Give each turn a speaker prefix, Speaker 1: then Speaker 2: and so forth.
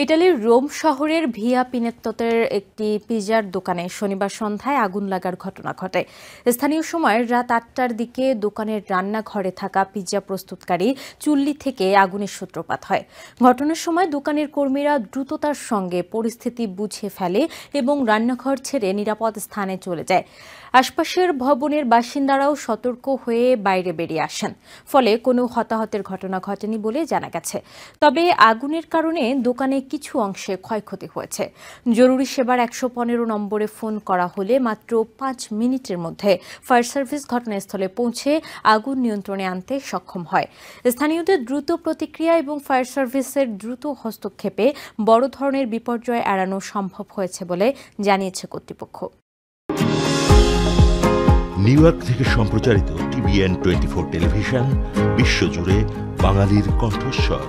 Speaker 1: ইতালির রোম শহরের ভিয়া পিনেত্তোতের একটি পিজার দোকানে শনিবার সন্ধ্যায় আগুন লাগার ঘটনা ঘটে। স্থানীয় সময় রাত ৮টার দিকে দোকানের রান্নাঘরে থাকা পিৎজা প্রস্তুতকারী চুল্লি থেকে আগুনের সূত্রপাত হয়। ঘটনার সময় দোকানের কর্মীরা দ্রুততার সঙ্গে পরিস্থিতি বুঝে ফেলে এবং রান্নাঘর ছেড়ে নিরাপদ স্থানে চলে যায়। আশপাশের ভবনের বাসিন্দারাও সতর্ক হয়ে বাইরে বেরিয়ে আসেন। ফলে কোনো হতাহতের ঘটনা ঘটেনি বলে জানা গেছে। তবে আগুনের কারণে দোকানে কিছু অংশে ক্ষয়ক্ষতি হয়েছে। জরুরি সেবার ১১৫ নম্বরে ফোন করা হলে মাত্র ৫ মিনিটের মধ্যে ফায়ার সার্ভিস ঘটনাস্থলে পৌঁছে আগুন নিয়ন্ত্রণে আনতে সক্ষম হয়। স্থানীয়দের দ্রুত প্রতিক্রিয়া এবং ফায়ার সার্ভিসের দ্রুত হস্তক্ষেপে বড় ধরনের বিপর্যয় এড়ানো সম্ভব হয়েছে বলে জানিয়েছে কর্তৃপক্ষ।
Speaker 2: নিউ ইয়র্ক থেকে সম্প্রচারিত TVN 24 টেলিভিশন বিশ্বজুড়ে বাঙালির কণ্ঠস্বর।